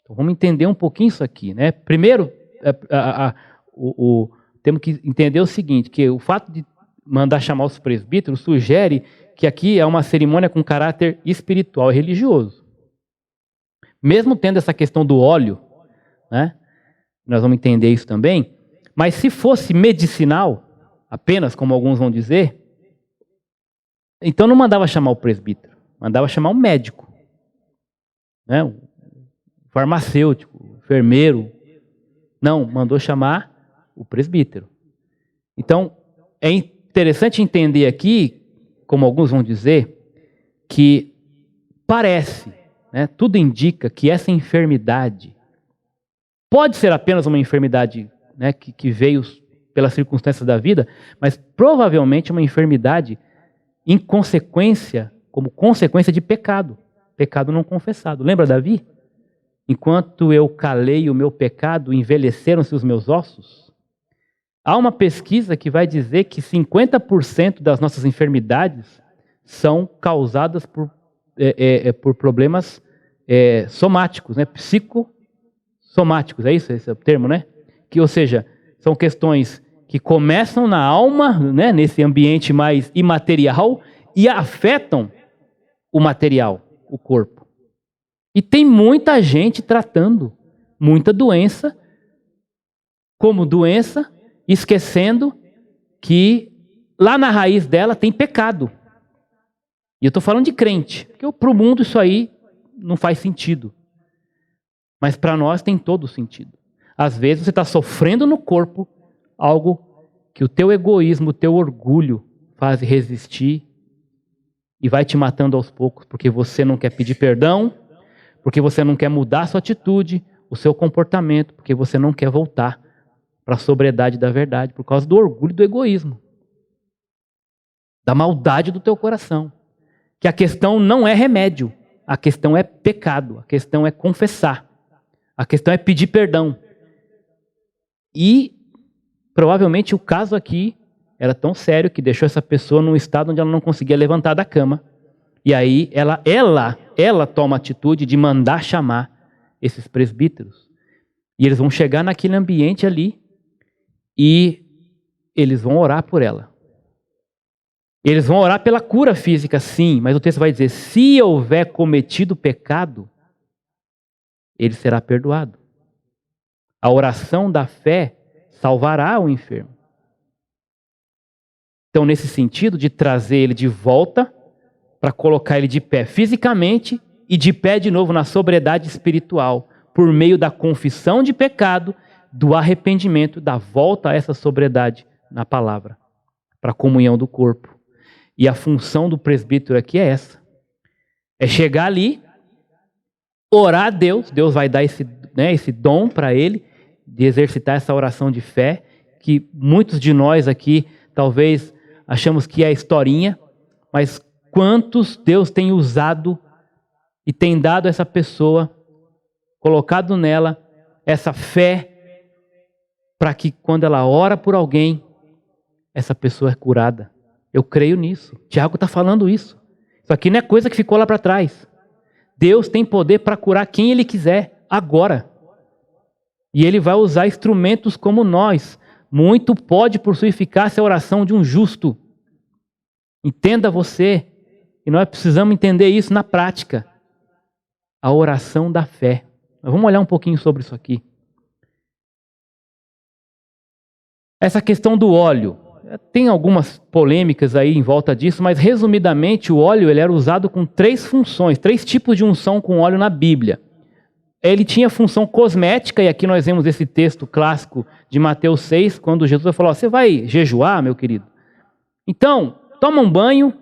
Então, vamos entender um pouquinho isso aqui, né? Primeiro, temos que entender o seguinte, que o fato de mandar chamar os presbíteros sugere que aqui é uma cerimônia com caráter espiritual e religioso. Mesmo tendo essa questão do óleo, né? Nós vamos entender isso também, mas se fosse medicinal, apenas como alguns vão dizer, então não mandava chamar o presbítero, mandava chamar um médico, né? O farmacêutico, o enfermeiro. Não, mandou chamar o presbítero. Então, é interessante entender aqui, como alguns vão dizer, que parece, né, tudo indica que essa enfermidade pode ser apenas uma enfermidade, né, que veio pelas circunstâncias da vida, mas provavelmente uma enfermidade como consequência de pecado não confessado. Lembra Davi? Enquanto eu calei o meu pecado, envelheceram-se os meus ossos. Há uma pesquisa que vai dizer que 50% das nossas enfermidades são causadas por problemas somáticos, né? Psicossomáticos, é isso? Esse é o termo, né? Ou seja, são questões que começam na alma, né? Nesse ambiente mais imaterial, e afetam o material, o corpo. E tem muita gente tratando muita doença como doença, esquecendo que lá na raiz dela tem pecado. E eu estou falando de crente, porque para o mundo isso aí não faz sentido. Mas para nós tem todo sentido. Às vezes você está sofrendo no corpo algo que o teu egoísmo, o teu orgulho faz resistir e vai te matando aos poucos, porque você não quer pedir perdão, porque você não quer mudar a sua atitude, o seu comportamento, porque você não quer voltar para a sobriedade da verdade, por causa do orgulho e do egoísmo, da maldade do teu coração. Que a questão não é remédio, a questão é pecado, a questão é confessar, a questão é pedir perdão. E provavelmente o caso aqui era tão sério que deixou essa pessoa num estado onde ela não conseguia levantar da cama. E aí ela toma a atitude de mandar chamar esses presbíteros. E eles vão chegar naquele ambiente ali e eles vão orar por ela. Eles vão orar pela cura física, sim, mas o texto vai dizer, se houver cometido pecado, ele será perdoado. A oração da fé salvará o enfermo. Então, nesse sentido de trazer ele de volta, para colocar ele de pé fisicamente e de pé de novo na sobriedade espiritual, por meio da confissão de pecado, do arrependimento, da volta a essa sobriedade na palavra, para a comunhão do corpo. E a função do presbítero aqui é essa. É chegar ali, orar a Deus, Deus vai dar esse dom para ele, de exercitar essa oração de fé, que muitos de nós aqui, talvez achamos que é historinha, mas quantos Deus tem usado e tem dado a essa pessoa, colocado nela essa fé, para que quando ela ora por alguém, essa pessoa é curada. Eu creio nisso. Tiago está falando isso. Isso aqui não é coisa que ficou lá para trás. Deus tem poder para curar quem Ele quiser, agora. E Ele vai usar instrumentos como nós. Muito pode por sua eficácia a oração de um justo. Entenda você, e nós precisamos entender isso na prática. A oração da fé. Mas vamos olhar um pouquinho sobre isso aqui. Essa questão do óleo. Tem algumas polêmicas aí em volta disso, mas resumidamente o óleo ele era usado com 3 funções, 3 tipos de unção com óleo na Bíblia. Ele tinha função cosmética, e aqui nós vemos esse texto clássico de Mateus 6, quando Jesus falou: você vai jejuar, meu querido? Então, toma um banho,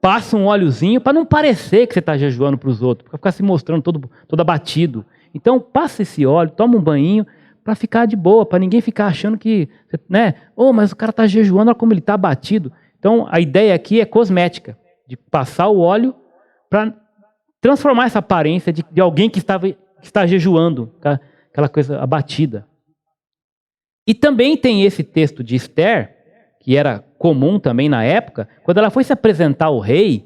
passa um óleozinho, para não parecer que você está jejuando para os outros, para ficar se mostrando todo abatido. Então, passa esse óleo, toma um banhinho, para ficar de boa, para ninguém ficar achando que, né? Oh, mas o cara está jejuando, olha como ele está abatido. Então, a ideia aqui é cosmética, de passar o óleo para transformar essa aparência de alguém que está jejuando, aquela coisa abatida. E também tem esse texto de Esther, que era comum também na época, quando ela foi se apresentar ao rei,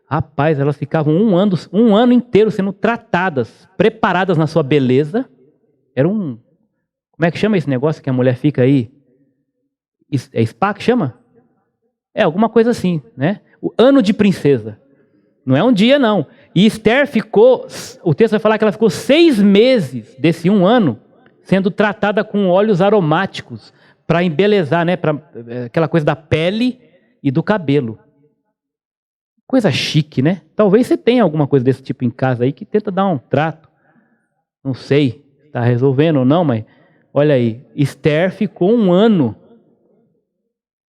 rapaz, elas ficavam um ano inteiro sendo tratadas, preparadas na sua beleza. Era como é que chama esse negócio que a mulher fica aí? É spa que chama? É, alguma coisa assim, né? O ano de princesa. Não é um dia, não. E Esther o texto vai falar que ela ficou 6 meses desse 1 ano sendo tratada com óleos aromáticos para embelezar, né? Para aquela coisa da pele e do cabelo. Coisa chique, né? Talvez você tenha alguma coisa desse tipo em casa aí que tenta dar um trato. Não sei se está resolvendo ou não, mas olha aí, Esther ficou 1 ano.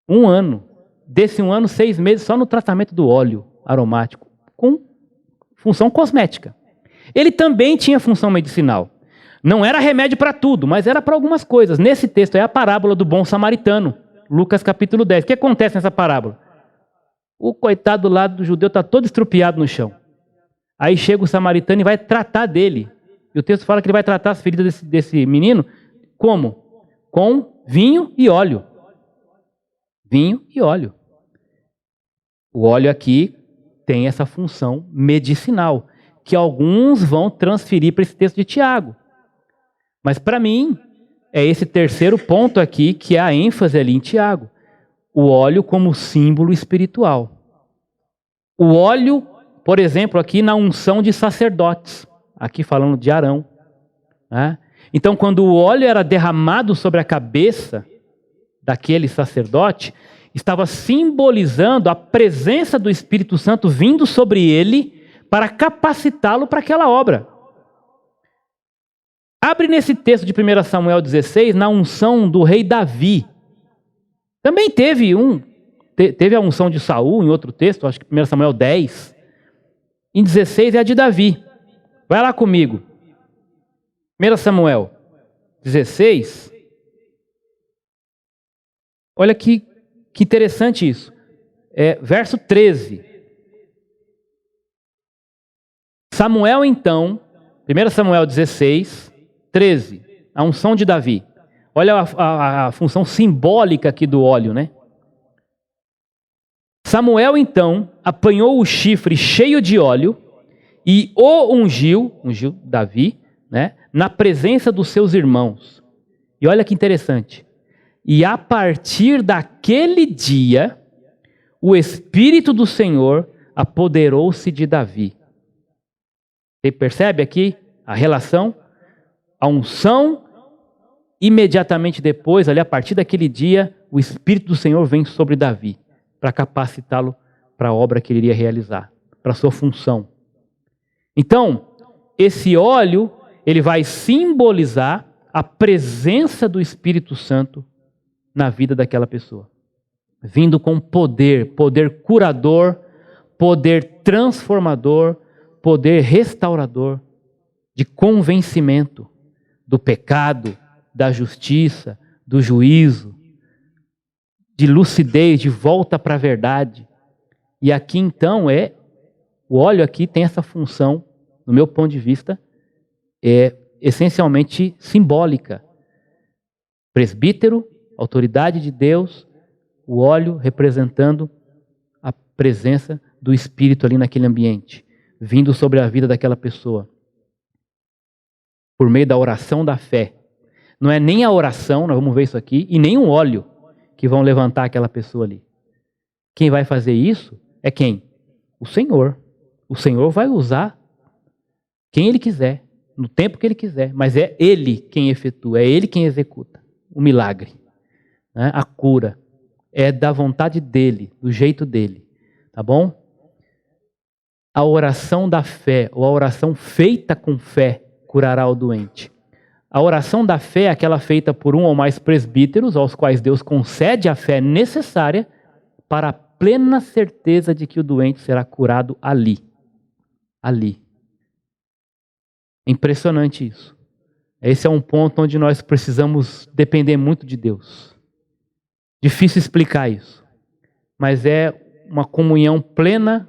1 ano. Desse 1 ano, 6 meses só no tratamento do óleo aromático, com função cosmética. Ele também tinha função medicinal. Não era remédio para tudo, mas era para algumas coisas. Nesse texto é a parábola do bom samaritano, Lucas capítulo 10. O que acontece nessa parábola? O coitado do lado do judeu está todo estrupiado no chão. Aí chega o samaritano e vai tratar dele. E o texto fala que ele vai tratar as feridas desse menino como? Com vinho e óleo. Vinho e óleo. O óleo aqui tem essa função medicinal, que alguns vão transferir para esse texto de Tiago. Mas para mim, é esse terceiro ponto aqui que é a ênfase ali em Tiago. O óleo como símbolo espiritual. O óleo, por exemplo, aqui na unção de sacerdotes. Aqui falando de Arão. Né? Então, quando o óleo era derramado sobre a cabeça daquele sacerdote, estava simbolizando a presença do Espírito Santo vindo sobre ele para capacitá-lo para aquela obra. Abre nesse texto de 1 Samuel 16, na unção do rei Davi. Também teve a unção de Saul em outro texto, acho que 1 Samuel 10. Em 16 é a de Davi. Vai lá comigo. 1 Samuel 16. Olha que interessante isso. Verso 13. Samuel então, 1 Samuel 16, 13. A unção de Davi. Olha a função simbólica aqui do óleo, né? Samuel então apanhou o chifre cheio de óleo e o ungiu Davi, né, na presença dos seus irmãos. E olha que interessante. E a partir daquele dia, o Espírito do Senhor apoderou-se de Davi. Você percebe aqui a relação? A unção, imediatamente depois, ali a partir daquele dia, o Espírito do Senhor vem sobre Davi, para capacitá-lo para a obra que ele iria realizar, para a sua função. Então, esse óleo, ele vai simbolizar a presença do Espírito Santo na vida daquela pessoa. Vindo com poder curador, poder transformador, poder restaurador, de convencimento do pecado, da justiça, do juízo, de lucidez, de volta para a verdade. E aqui então o óleo aqui tem essa função, no meu ponto de vista, essencialmente simbólica. Presbítero, autoridade de Deus, o óleo representando a presença do Espírito ali naquele ambiente, vindo sobre a vida daquela pessoa, por meio da oração da fé. Não é nem a oração, nós vamos ver isso aqui, e nem o óleo que vão levantar aquela pessoa ali. Quem vai fazer isso é quem? O Senhor. O Senhor vai usar quem Ele quiser, no tempo que Ele quiser, mas é Ele quem efetua, é Ele quem executa o milagre, né? A cura. É da vontade dEle, do jeito dEle, tá bom? A oração da fé, ou a oração feita com fé, curará o doente. A oração da fé é aquela feita por um ou mais presbíteros, aos quais Deus concede a fé necessária para a plena certeza de que o doente será curado ali. Ali. Impressionante isso. Esse é um ponto onde nós precisamos depender muito de Deus. Difícil explicar isso, mas é uma comunhão plena,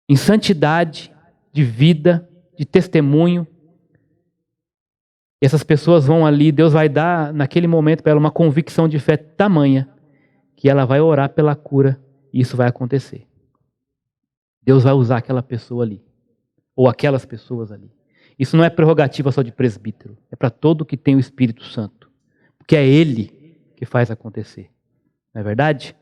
em santidade, de vida, de testemunho. E essas pessoas vão ali, Deus vai dar naquele momento para ela uma convicção de fé tamanha, que ela vai orar pela cura e isso vai acontecer. Deus vai usar aquela pessoa ali, ou aquelas pessoas ali. Isso não é prerrogativa só de presbítero, é para todo que tem o Espírito Santo, porque é Ele que faz acontecer. Não é verdade?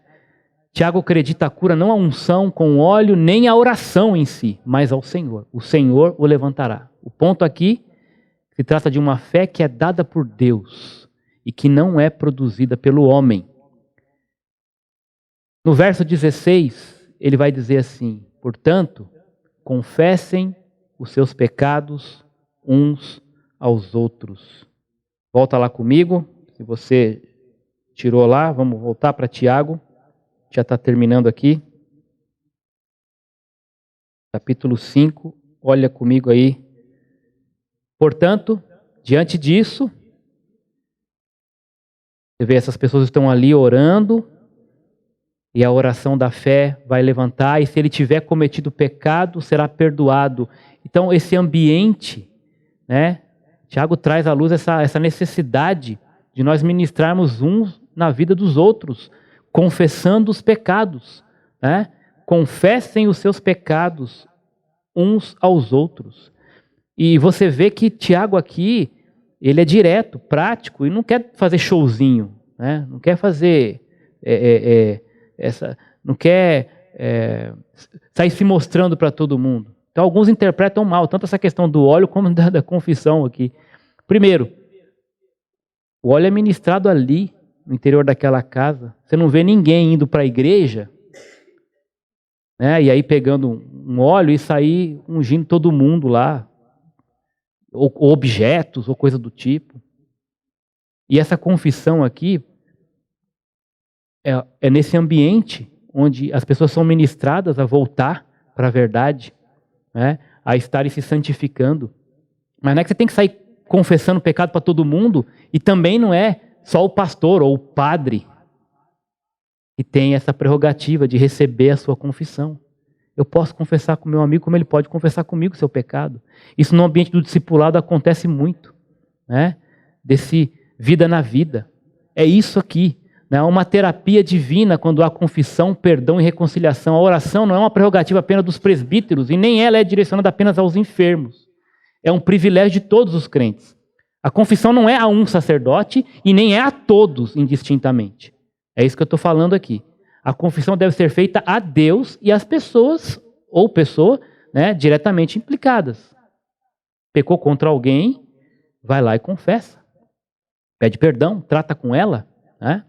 Tiago acredita a cura não à unção com óleo, nem à oração em si, mas ao Senhor. O Senhor o levantará. O ponto aqui se trata de uma fé que é dada por Deus e que não é produzida pelo homem. No verso 16, ele vai dizer assim: portanto, confessem os seus pecados uns aos outros. Volta lá comigo, se você tirou lá, vamos voltar para Tiago, já está terminando aqui. Capítulo 5, olha comigo aí. Portanto, diante disso, você vê, essas pessoas estão ali orando, e a oração da fé vai levantar, e se ele tiver cometido pecado, será perdoado. Então, esse ambiente, né? Tiago traz à luz essa necessidade de nós ministrarmos uns na vida dos outros, confessando os pecados, né? Confessem os seus pecados uns aos outros. E você vê que Tiago aqui, ele é direto, prático, e não quer fazer showzinho, né? Não quer fazer não quer sair se mostrando para todo mundo. Então alguns interpretam mal, tanto essa questão do óleo como da confissão aqui. Primeiro, o óleo é ministrado ali, no interior daquela casa. Você não vê ninguém indo para a igreja, né, e aí pegando um óleo e sair ungindo todo mundo lá, ou objetos, ou coisa do tipo. E essa confissão aqui é nesse ambiente onde as pessoas são ministradas a voltar para a verdade, né, a estarem se santificando. Mas não é que você tem que sair confessando pecado para todo mundo, e também não é só o pastor ou o padre que tem essa prerrogativa de receber a sua confissão. Eu posso confessar com meu amigo como ele pode confessar comigo o seu pecado. Isso no ambiente do discipulado acontece muito, né? Desse vida na vida. É isso aqui, né? Uma terapia divina quando há confissão, perdão e reconciliação. A oração não é uma prerrogativa apenas dos presbíteros, e nem ela é direcionada apenas aos enfermos. É um privilégio de todos os crentes. A confissão não é a um sacerdote e nem é a todos indistintamente. É isso que eu estou falando aqui. A confissão deve ser feita a Deus e às pessoas, ou pessoa, né, diretamente implicadas. Pecou contra alguém, vai lá e confessa. Pede perdão, trata com ela, né?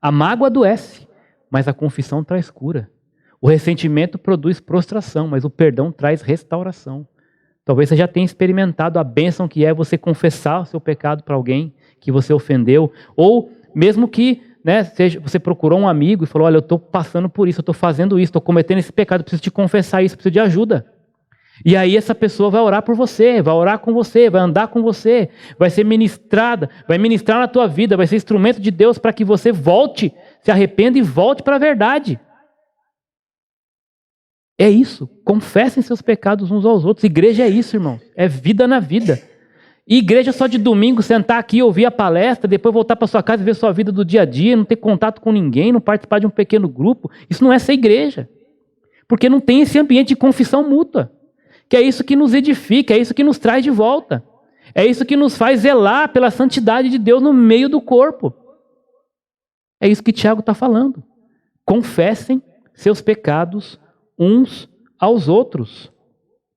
A mágoa adoece, mas a confissão traz cura. O ressentimento produz prostração, mas o perdão traz restauração. Talvez você já tenha experimentado a bênção que é você confessar o seu pecado para alguém que você ofendeu, ou mesmo que, né, você procurou um amigo e falou: olha, eu estou passando por isso, eu estou fazendo isso, estou cometendo esse pecado, preciso te confessar isso, preciso de ajuda. E aí essa pessoa vai orar por você, vai orar com você, vai andar com você, vai ser ministrada, vai ministrar na tua vida, vai ser instrumento de Deus para que você volte, se arrependa e volte para a verdade. É isso, confessem seus pecados uns aos outros. Igreja é isso, irmãos, é vida na vida. E igreja só de domingo, sentar aqui, ouvir a palestra, depois voltar para sua casa e ver sua vida do dia a dia, não ter contato com ninguém, não participar de um pequeno grupo, isso não é ser igreja. Porque não tem esse ambiente de confissão mútua. Que é isso que nos edifica, é isso que nos traz de volta. É isso que nos faz zelar pela santidade de Deus no meio do corpo. É isso que Tiago está falando. Confessem seus pecados uns aos outros,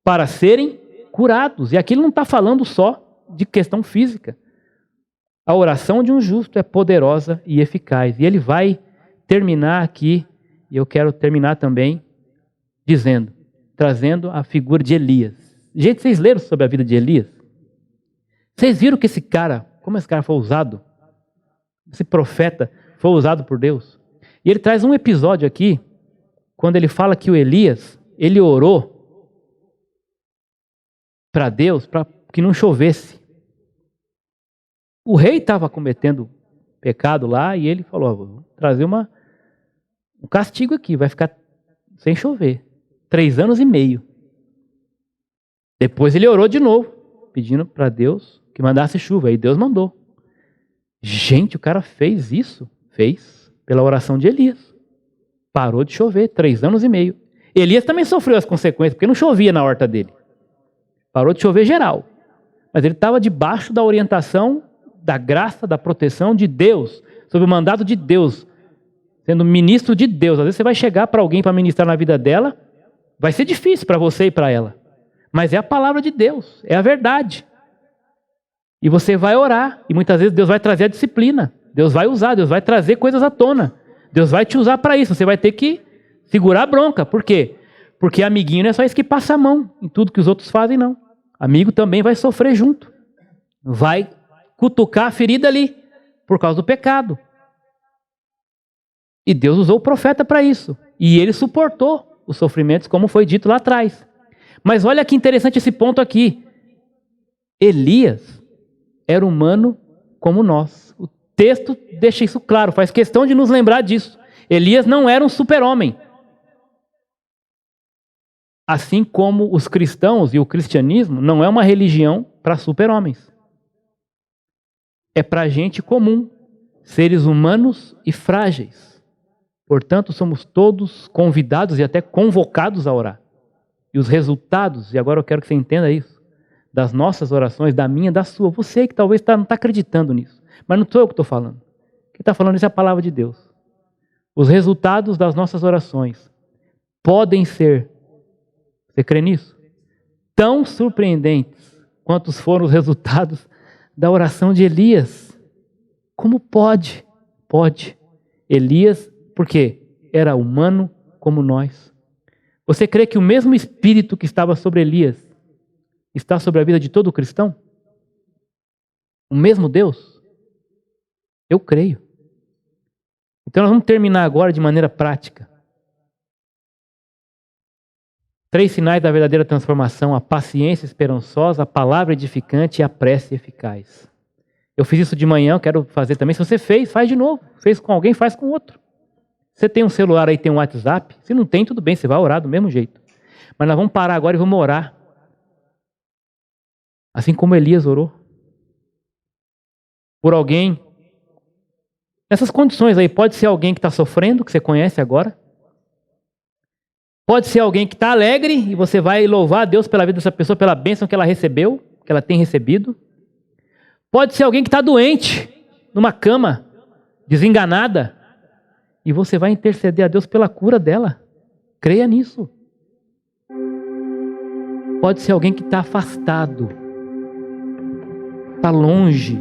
para serem curados. E aqui ele não está falando só de questão física. A oração de um justo é poderosa e eficaz. E ele vai terminar aqui, e eu quero terminar também dizendo, trazendo a figura de Elias. Gente, vocês leram sobre a vida de Elias? Vocês viram que esse cara, como esse cara foi usado? Esse profeta foi usado por Deus? E ele traz um episódio aqui, quando ele fala que o Elias, ele orou para Deus para que não chovesse. O rei estava cometendo pecado lá e ele falou, vou trazer um castigo aqui, vai ficar sem chover. 3 anos e meio. Depois ele orou de novo, pedindo para Deus que mandasse chuva. Aí Deus mandou. Gente, o cara fez isso? Fez pela oração de Elias. Parou de chover, 3 anos e meio. Elias também sofreu as consequências, porque não chovia na horta dele. Parou de chover geral. Mas ele estava debaixo da orientação, da graça, da proteção de Deus, sob o mandato de Deus, sendo ministro de Deus. Às vezes você vai chegar para alguém para ministrar na vida dela, vai ser difícil para você e para ela. Mas é a palavra de Deus, é a verdade. E você vai orar, e muitas vezes Deus vai trazer a disciplina. Deus vai usar, Deus vai trazer coisas à tona. Deus vai te usar para isso, você vai ter que segurar a bronca. Por quê? Porque amiguinho não é só isso que passa a mão em tudo que os outros fazem, não. Amigo também vai sofrer junto. Vai cutucar a ferida ali, por causa do pecado. E Deus usou o profeta para isso. E ele suportou os sofrimentos, como foi dito lá atrás. Mas olha que interessante esse ponto aqui. Elias era humano como nós. O texto deixa isso claro, faz questão de nos lembrar disso. Elias não era um super-homem. Assim como os cristãos e o cristianismo não é uma religião para super-homens. É para gente comum, seres humanos e frágeis. Portanto, somos todos convidados e até convocados a orar. E os resultados, e agora eu quero que você entenda isso, das nossas orações, da minha, da sua, você que talvez não está acreditando nisso, mas não sou eu que estou falando. Quem está falando isso é a palavra de Deus. Os resultados das nossas orações podem ser, você crê nisso? Tão surpreendentes quantos foram os resultados da oração de Elias. Como pode? Pode. Elias, por quê? Era humano como nós. Você crê que o mesmo Espírito que estava sobre Elias está sobre a vida de todo cristão? O mesmo Deus? Eu creio. Então nós vamos terminar agora de maneira prática. 3 sinais da verdadeira transformação: a paciência esperançosa, a palavra edificante e a prece eficaz. Eu fiz isso de manhã, eu quero fazer também. Se você fez, faz de novo. Fez com alguém, faz com outro. Você tem um celular aí, tem um WhatsApp? Se não tem, tudo bem, você vai orar do mesmo jeito. Mas nós vamos parar agora e vamos orar. Assim como Elias orou. Por alguém. Nessas condições aí, pode ser alguém que está sofrendo, que você conhece agora. Pode ser alguém que está alegre e você vai louvar a Deus pela vida dessa pessoa, pela bênção que ela recebeu, que ela tem recebido. Pode ser alguém que está doente, numa cama, desenganada. E você vai interceder a Deus pela cura dela. Creia nisso. Pode ser alguém que está afastado. Está longe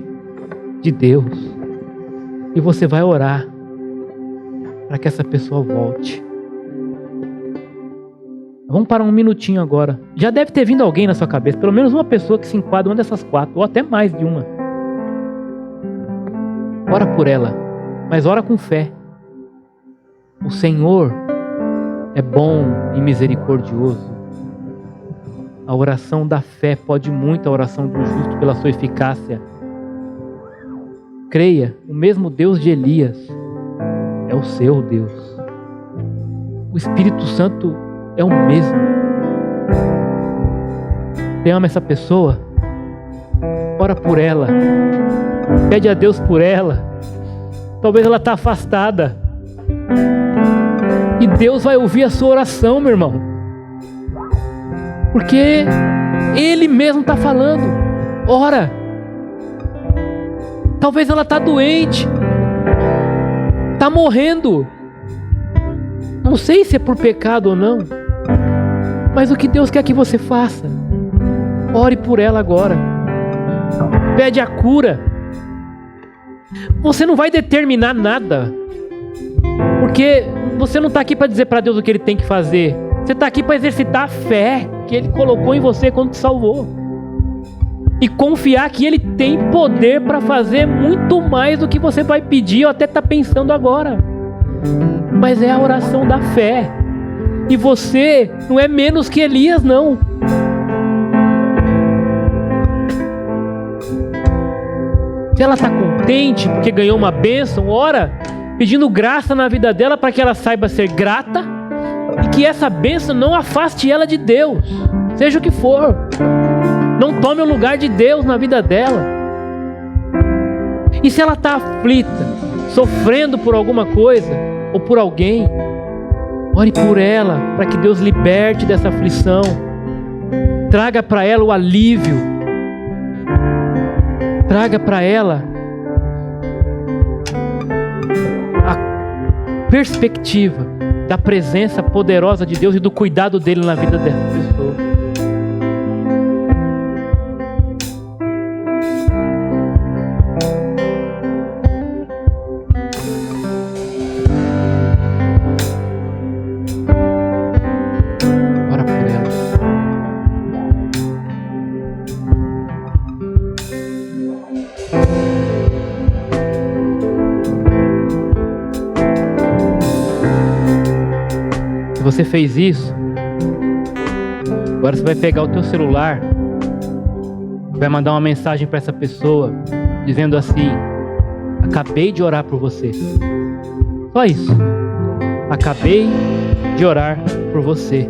de Deus. E você vai orar para que essa pessoa volte. Vamos parar um minutinho agora. Já deve ter vindo alguém na sua cabeça. Pelo menos uma pessoa que se enquadra em uma dessas 4. Ou até mais de uma. Ora por ela. Mas ora com fé. O Senhor é bom e misericordioso. A oração da fé pode muito, a oração do justo, pela sua eficácia. Creia, o mesmo Deus de Elias é o seu Deus. O Espírito Santo é o mesmo. Você ama essa pessoa? Ora por ela. Pede a Deus por ela. Talvez ela está afastada. E Deus vai ouvir a sua oração, meu irmão. Porque Ele mesmo está falando. Ora. Talvez ela está doente. Está morrendo. Não sei se é por pecado ou não. Mas o que Deus quer que você faça? Ore por ela agora. Pede a cura. Você não vai determinar nada. Porque você não está aqui para dizer para Deus o que Ele tem que fazer. Você está aqui para exercitar a fé que Ele colocou em você quando te salvou. E confiar que Ele tem poder para fazer muito mais do que você vai pedir ou até está pensando agora. Mas é a oração da fé. E você não é menos que Elias, não. Se ela está contente porque ganhou uma bênção, ora pedindo graça na vida dela para que ela saiba ser grata e que essa bênção não afaste ela de Deus, seja o que for. Não tome o lugar de Deus na vida dela. E se ela está aflita, sofrendo por alguma coisa ou por alguém, ore por ela para que Deus liberte dessa aflição. Traga para ela o alívio. Traga para ela a perspectiva da presença poderosa de Deus e do cuidado dele na vida dessa pessoa. Ora por ela. Se você fez isso, agora você vai pegar o teu celular, vai mandar uma mensagem para essa pessoa, dizendo assim: acabei de orar por você. Só isso. Acabei de orar por você.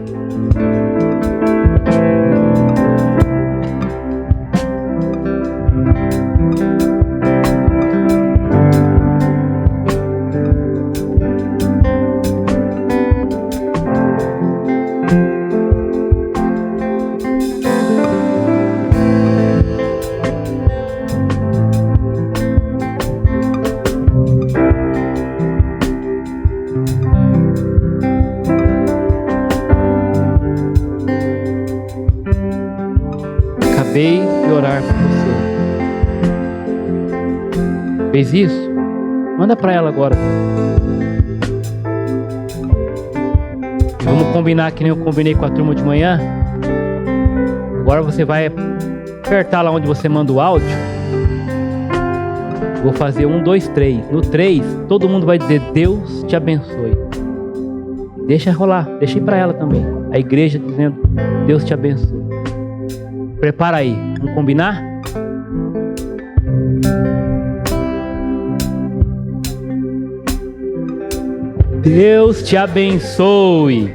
Acabei de orar por você. Fez isso? Manda para ela agora. E vamos combinar que nem eu combinei com a turma de manhã. Agora você vai apertar lá onde você manda o áudio. Vou fazer 1, 2, 3. No 3, todo mundo vai dizer: Deus te abençoe. Deixa rolar, deixa ir para ela também. A igreja dizendo: Deus te abençoe. Prepara aí, vamos combinar? Deus te abençoe.